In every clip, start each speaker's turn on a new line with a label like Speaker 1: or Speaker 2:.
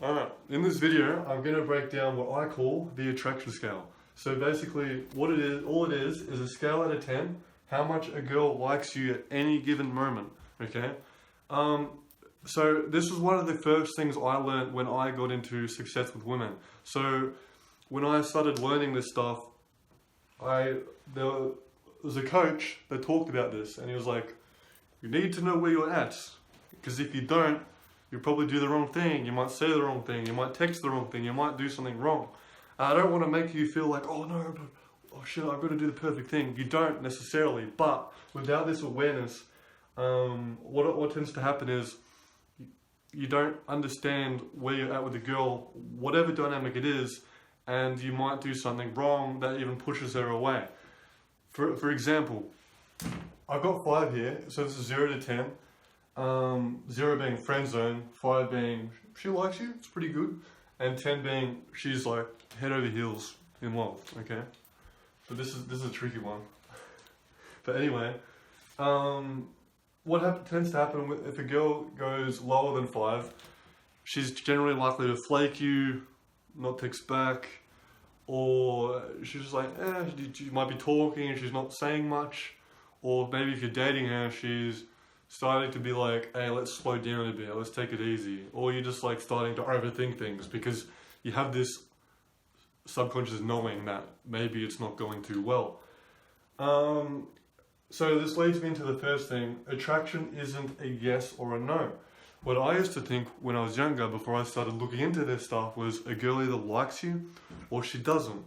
Speaker 1: Alright, in this video, I'm going to break down what I call the attraction scale. So basically, all it is a scale out of 10, how much a girl likes you at any given moment, okay? So this was one of the first things I learned when I got into success with women. So when I started learning this stuff, there was a coach that talked about this, and he was like, you need to know where you're at, because if you don't, you'll probably do the wrong thing, you might say the wrong thing, you might text the wrong thing, you might do something wrong. I don't want to make you feel like, oh no, oh shit, I've got to do the perfect thing. You don't necessarily, but without this awareness, what tends to happen is you don't understand where you're at with the girl, whatever dynamic it is, and you might do something wrong that even pushes her away. For example, I've got 5 here, so this is 0 to 10. 0 being friend zone, 5 being she likes you, it's pretty good, and 10 being she's like head over heels in love. Okay, but this is a tricky one. But anyway, what tends to happen if a girl goes lower than 5, she's generally likely to flake you, not text back, or she's just like, she might be talking and she's not saying much, or maybe if you're dating her, she's starting to be like, hey, let's slow down a bit, let's take it easy. Or you're just like starting to overthink things because you have this subconscious knowing that maybe it's not going too well. So this leads me into the first thing. Attraction isn't a yes or a no. What I used to think when I was younger, before I started looking into this stuff, was a girl either likes you or she doesn't.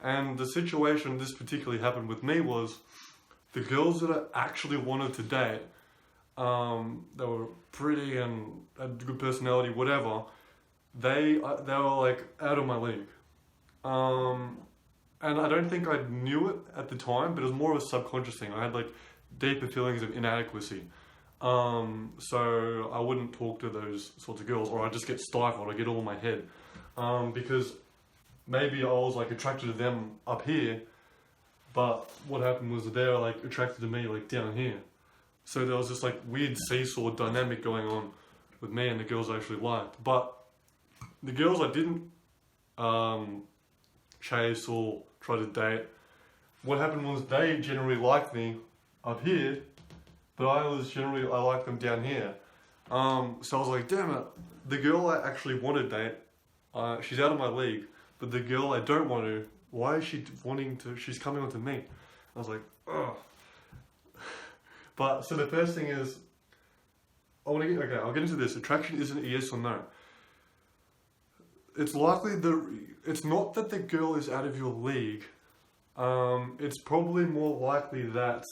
Speaker 1: And the situation this particularly happened with me was the girls that I actually wanted to date, they were pretty and had good personality, whatever, they were like out of my league. And I don't think I knew it at the time, but it was more of a subconscious thing. I had like deeper feelings of inadequacy. So I wouldn't talk to those sorts of girls, or I'd just get stifled, I'd get all in my head. Because maybe I was like attracted to them up here, but what happened was they were like attracted to me like down here. So there was this like weird seesaw dynamic going on with me and the girls I actually liked. But the girls I didn't chase or try to date, what happened was they generally liked me up here, but I liked them down here. So I was like, damn it, the girl I actually want to date, she's out of my league, but the girl I don't want to, why is she she's coming on to me? I was like, ugh. But, so the first thing is, I'll get into this. Attraction isn't a yes or no. It's likely it's not that the girl is out of your league. It's probably more likely that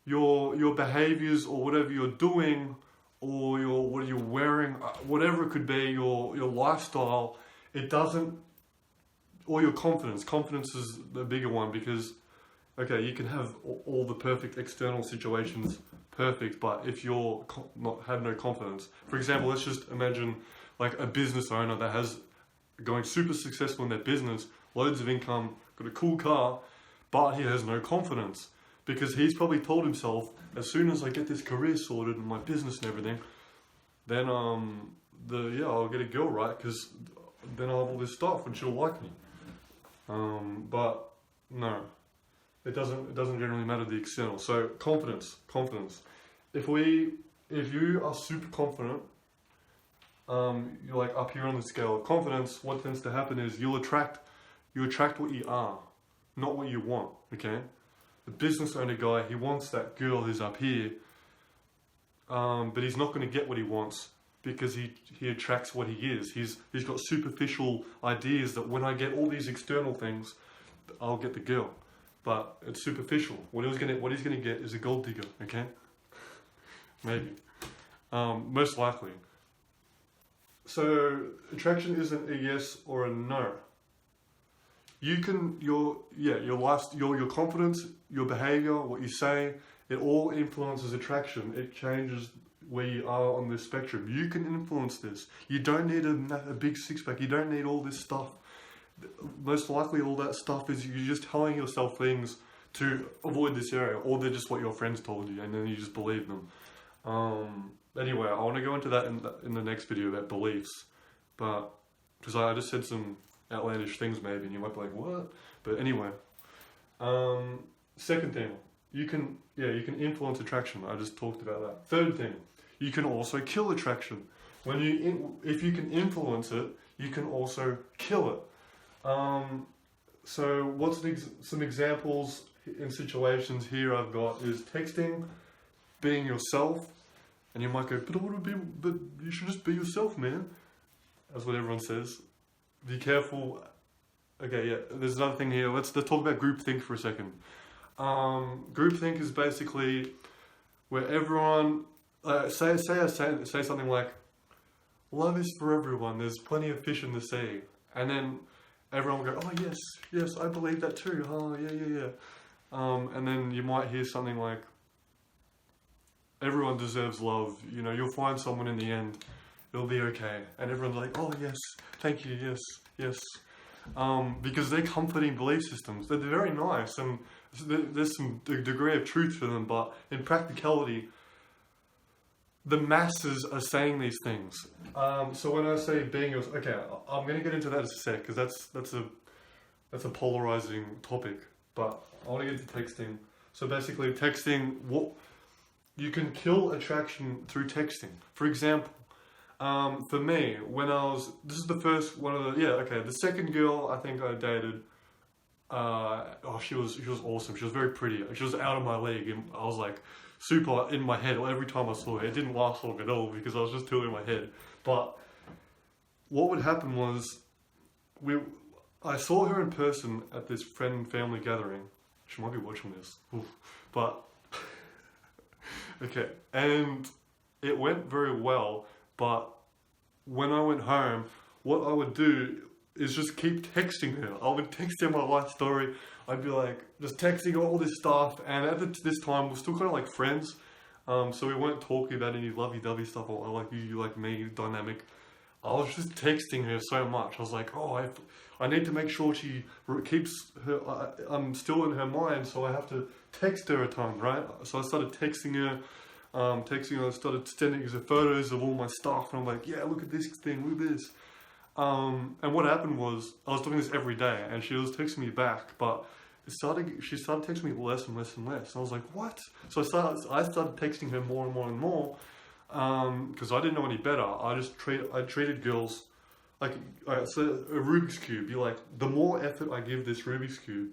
Speaker 1: your behaviors or whatever you're doing, or what you're wearing, whatever it could be, your lifestyle, it doesn't, or your confidence. Confidence is the bigger one, because okay, you can have all the perfect external situations perfect, but if you're have no confidence. For example, let's just imagine like a business owner that has going super successful in their business, loads of income, got a cool car, but he has no confidence because he's probably told himself, as soon as I get this career sorted and my business and everything, then I'll get a girl, right? Because then I'll have all this stuff and she'll like me. But no. It doesn't generally matter the external. So confidence. If you are super confident, you're like up here on the scale of confidence, what tends to happen is you attract what you are, not what you want. Okay? The business owner guy, he wants that girl who's up here, but he's not going to get what he wants because he attracts what he is. He's got superficial ideas that when I get all these external things, I'll get the girl. But it's superficial. What he's gonna get is a gold digger, okay? Maybe. Most likely. So attraction isn't a yes or a no. You can your confidence, your behavior, what you say, it all influences attraction. It changes where you are on the spectrum. You can influence this. You don't need a big six pack. You don't need all this stuff. Most likely all that stuff is you're just telling yourself things to avoid this area, or they're just what your friends told you and then you just believe them. anyway, I want to go into that in the next video about beliefs, but because I just said some outlandish things maybe, and you might be like, what? But anyway, second thing, you can influence attraction. I just talked about that. Third thing, you can also kill attraction. If you can influence it, you can also kill it. So what's some examples in situations here I've got is texting, being yourself, and you might go, but you should just be yourself, man. That's what everyone says. Be careful. Okay, yeah, there's another thing here. Let's talk about groupthink for a second. Groupthink is basically where everyone, say something like, love is for everyone, there's plenty of fish in the sea. And then everyone will go, oh yes, I believe that too. Oh, yeah. And then you might hear something like, everyone deserves love. You know, you'll find someone in the end. It'll be okay. And everyone's like, oh yes, thank you, yes. Because they're comforting belief systems. They're very nice, and there's some degree of truth to them, but in practicality, the masses are saying these things. So when I say being yourself, okay, I'm going to get into that in a sec, because that's a polarizing topic, but I want to get to texting. So basically texting, you can kill attraction through texting. For example, for me, this is the first one of the second girl I think I dated, she was awesome. She was very pretty. She was out of my league, and I was like super in my head every time I saw her. It didn't last long at all because I was just too in my head. But what would happen was, I saw her in person at this friend family gathering. She might be watching this, but okay, and it went very well. But when I went home, what I would do is just keep texting her. I would text her my life story. I'd be like, just texting her all this stuff. And at this time, we're still kind of like friends. So we weren't talking about any lovey-dovey stuff or like you like me dynamic. I was just texting her so much. I was like, oh, I need to make sure she keeps her, I'm still in her mind. So I have to text her a ton, right? So I started texting her. I started sending her photos of all my stuff, and I'm like, yeah, look at this thing, look at this. And what happened was, I was doing this every day, and she was texting me back, but she started texting me less and less and less. And I was like, what? So I started texting her more and more and more, because I didn't know any better. I treated girls like, so a Rubik's Cube. You're like, the more effort I give this Rubik's Cube,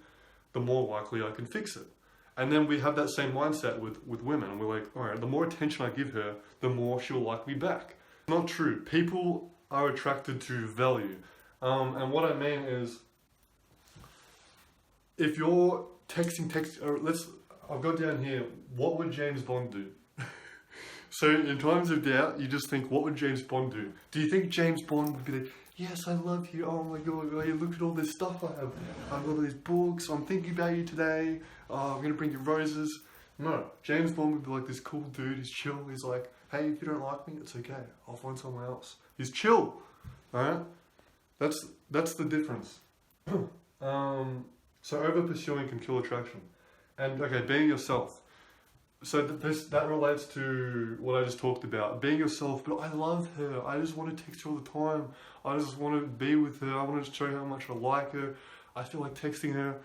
Speaker 1: the more likely I can fix it. And then we have that same mindset with women. And we're like, all right, the more attention I give her, the more she'll like me back. Not true. People are attracted to value. And what I mean is, if you're texting, I've got down here, what would James Bond do? So in times of doubt, you just think, what would James Bond do? Do you think James Bond would be like, yes, I love you. Oh my God, look at all this stuff I have. I've got all these books. I'm thinking about you today. I'm going to bring you roses. No, James Bond would be like this cool dude. He's chill. He's like, hey, if you don't like me, it's okay. I'll find someone else. He's chill. Alright? That's the difference. So over pursuing can kill attraction. And okay, being yourself. So that relates to what I just talked about. Being yourself, but I love her. I just want to text her all the time. I just want to be with her. I want to show her how much I like her. I feel like texting her.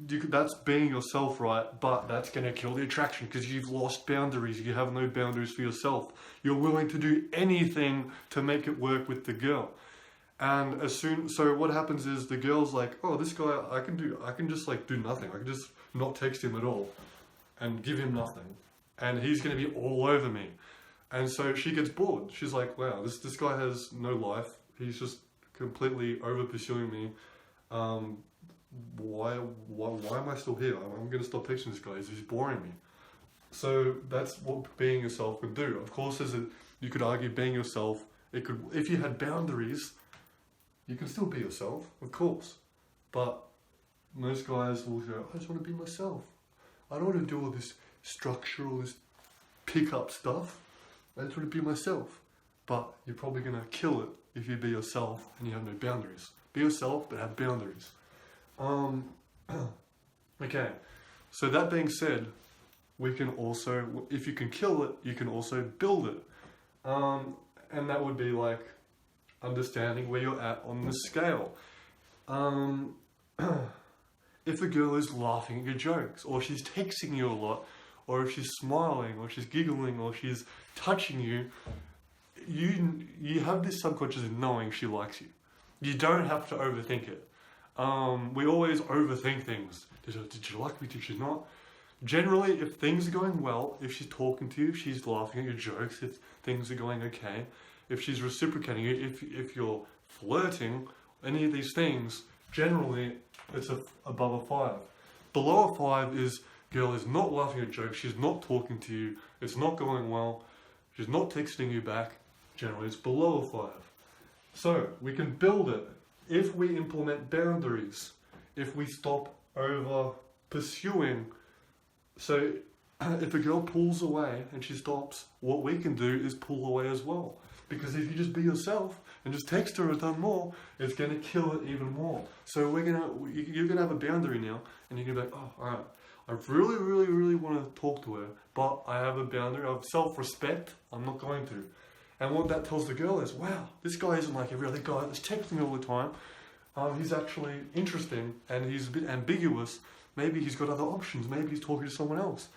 Speaker 1: That's being yourself, right? But that's going to kill the attraction because you've lost boundaries. You have no boundaries for yourself. You're willing to do anything to make it work with the girl. And so what happens is the girl's like, oh, this guy, I can just like do nothing. I can just not text him at all and give him nothing. And he's going to be all over me. And so she gets bored. She's like, wow, this guy has no life. He's just completely over pursuing me. Why am I still here? I'm going to stop texting this guy. He's boring me. So that's what being yourself would do. Of course, you could argue being yourself, if you had boundaries, you can still be yourself, of course. But most guys will go, I just want to be myself. I don't want to do all this structure, all this pick-up stuff. I just want to be myself. But you're probably going to kill it if you be yourself and you have no boundaries. Be yourself, but have boundaries. Okay, so that being said, we can also, if you can kill it, you can also build it. And that would be like understanding where you're at on the scale. If a girl is laughing at your jokes, or she's texting you a lot, or if she's smiling, or she's giggling, or she's touching you, you have this subconscious knowing she likes you. You don't have to overthink it. We always overthink things. Did she like me? Did she not? Generally, if things are going well, if she's talking to you, if she's laughing at your jokes, if things are going okay, if she's reciprocating you, if you're flirting, any of these things, generally it's above a 5. Below a 5 is girl is not laughing at jokes, she's not talking to you, it's not going well, she's not texting you back. Generally, it's below a 5. So we can build it if we implement boundaries, if we stop over pursuing. So if a girl pulls away and she stops, what we can do is pull away as well. Because if you just be yourself and just text her a ton more, it's going to kill it even more. So you're going to have a boundary now, and you're going to be like, oh, all right, I really, really, really want to talk to her, but I have a boundary of self-respect, I'm not going to. And what that tells the girl is, wow, this guy isn't like every other guy that's texting me all the time. He's actually interesting, and he's a bit ambiguous. Maybe he's got other options. Maybe he's talking to someone else.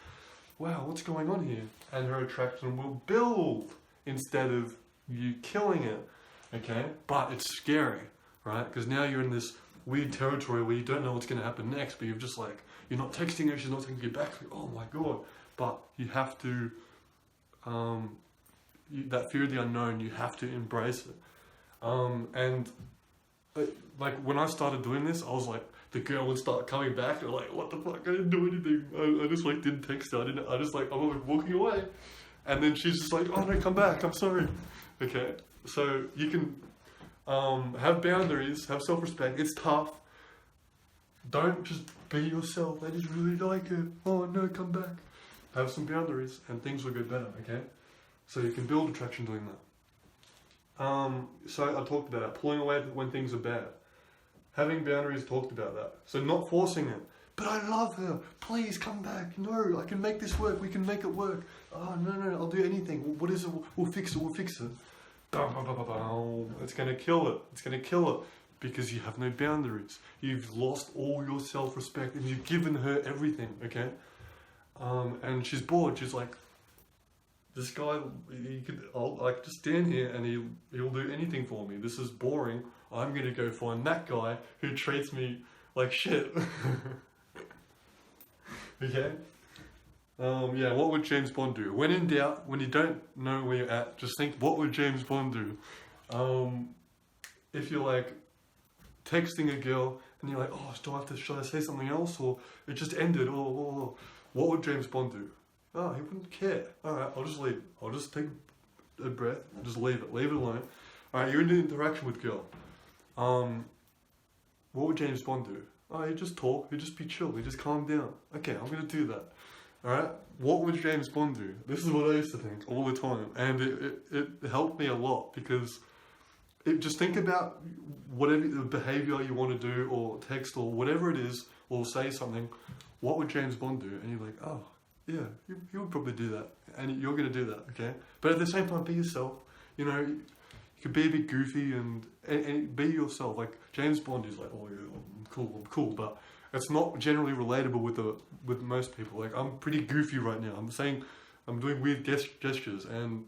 Speaker 1: Wow, what's going on here? And her attraction will build instead of you killing it, okay? But it's scary, right? Because now you're in this weird territory where you don't know what's going to happen next, but you're just like, you're not texting her, she's not texting you back. Like, oh my God. But you have to, that fear of the unknown, you have to embrace it. Like when I started doing this, I was like, the girl would start coming back, and like, what the fuck, I didn't do anything. I just like didn't text her, I was like walking away. And then she's just like, oh no, come back, I'm sorry. Okay, so you can have boundaries, have self-respect. It's tough. Don't just be yourself. I just really like it. Oh no, come back. Have some boundaries and things will get better, okay? So you can build attraction doing that. So I talked about that, pulling away when things are bad. Having boundaries, talked about that. So not forcing it. But I love her. Please come back. No, I can make this work. We can make it work. Oh, no, I'll do anything. What is it? We'll fix it. It's going to kill it. It's going to kill it because you have no boundaries. You've lost all your self-respect and you've given her everything, okay? And she's bored. She's like, this guy, I could just stand here and he'll do anything for me. This is boring. I'm going to go find that guy who treats me like shit. Okay? Yeah, what would James Bond do? When in doubt, when you don't know where you're at, just think, what would James Bond do? If you're like texting a girl and you're like, oh, should I say something else? Or it just ended, or what would James Bond do? Oh, he wouldn't care. Alright, I'll just leave it. I'll just take a breath, just leave it alone. Alright, you're in an interaction with girl. What would James Bond do? Oh, he'd just talk, he'd just be chill, he'd just calm down. Okay, I'm gonna do that. Alright, what would James Bond do? This is what I used to think all the time, and it helped me a lot because just think about whatever the behavior you want to do, or text, or whatever it is, or say something. What would James Bond do? And you're like, oh, yeah, he would probably do that, and you're gonna do that, okay? But at the same time, be yourself. You know, you could be a bit goofy and be yourself. Like James Bond is like, oh yeah, I'm cool, but it's not generally relatable with most people. Like I'm pretty goofy right now. I'm doing weird gestures, and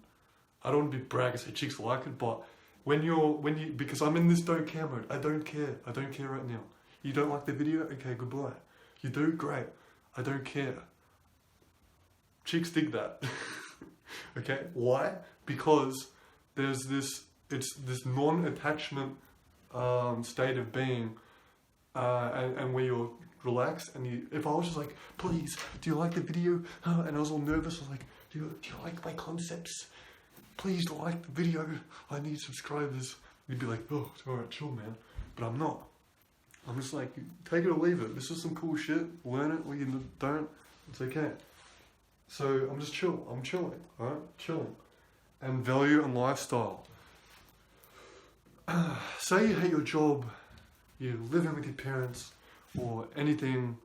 Speaker 1: I don't want to be brag and say chicks like it, but because I'm in this don't care mode. I don't care right now. You don't like the video? Okay, goodbye. You do? Great. I don't care. Chicks dig that. Okay, why? Because there's this non-attachment state of being, and where you're relaxed, and if I was just like, please, do you like the video? And I was all nervous, I was like, do you like my concepts? Please like the video, I need subscribers. You'd be like, oh, it's alright, chill man. But I'm not. I'm just like, take it or leave it. This is some cool shit, learn it, or you don't, it's okay. So I'm just chill, I'm chilling, alright, chilling. And value and lifestyle. Say you hate your job, you're living with your parents, or anything,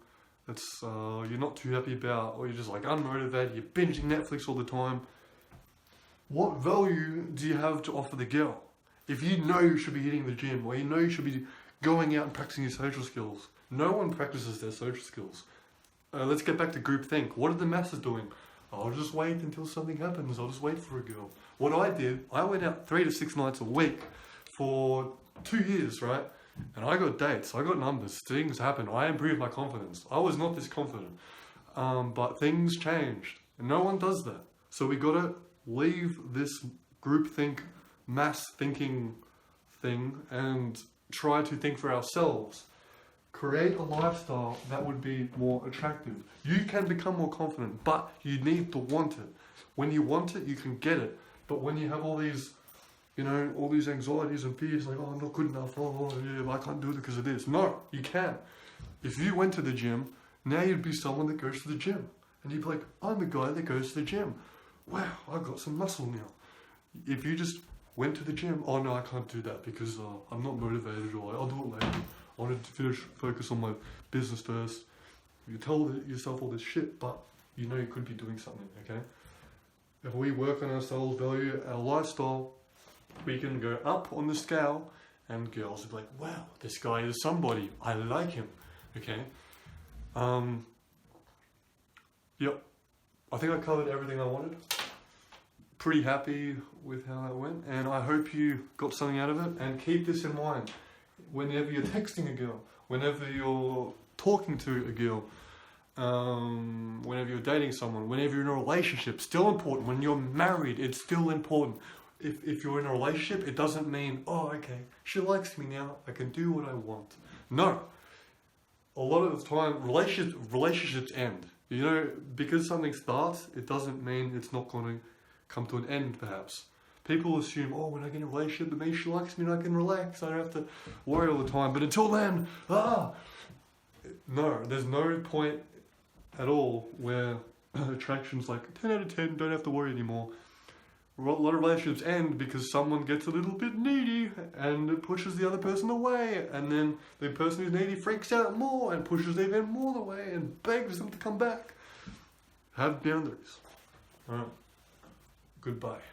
Speaker 1: that's you're not too happy about, or you're just like unmotivated, you're binging Netflix all the time, what value do you have to offer the girl? If you know you should be hitting the gym, or you know you should be going out and practicing your social skills, no one practices their social skills. Let's get back to groupthink. What are the masses doing? I'll just wait until something happens. I'll just wait for a girl. What I did, I went out 3 to 6 nights a week for 2 years, right? And I got dates, I got numbers, things happened. I improved my confidence. I was not this confident, but things changed. And no one does that. So we gotta leave this groupthink, mass thinking thing and try to think for ourselves. Create a lifestyle that would be more attractive. You can become more confident, but you need to want it. When you want it, you can get it. But when you have all these, all these anxieties and fears, like, oh, I'm not good enough, yeah, I can't do it because of this. No, you can. If you went to the gym, now you'd be someone that goes to the gym. And you'd be like, I'm a guy that goes to the gym. Wow, I've got some muscle now. If you just went to the gym, oh no, I can't do that because I'm not motivated, or I'll do it later. I wanted to focus on my business first. You tell yourself all this shit, but you know you could be doing something, okay? If we work on ourselves, value our lifestyle, we can go up on the scale, and girls will be like, wow, this guy is somebody. I like him, okay? Yep. I think I covered everything I wanted. Pretty happy with how that went, and I hope you got something out of it. And keep this in mind whenever you're texting a girl, whenever you're talking to a girl, whenever you're dating someone, whenever you're in a relationship. Still important. When you're married, it's still important. If you're in a relationship, it doesn't mean, oh, okay, she likes me now, I can do what I want. No. A lot of the time, relationships end. Because something starts, it doesn't mean it's not going to come to an end, perhaps. People assume, oh, when I get in a relationship, it means she likes me and I can relax. I don't have to worry all the time. But until then, no, there's no point at all where attraction's like 10 out of 10, don't have to worry anymore. A lot of relationships end because someone gets a little bit needy and it pushes the other person away. And then the person who's needy freaks out more and pushes them even more away and begs them to come back. Have boundaries. All right. Goodbye.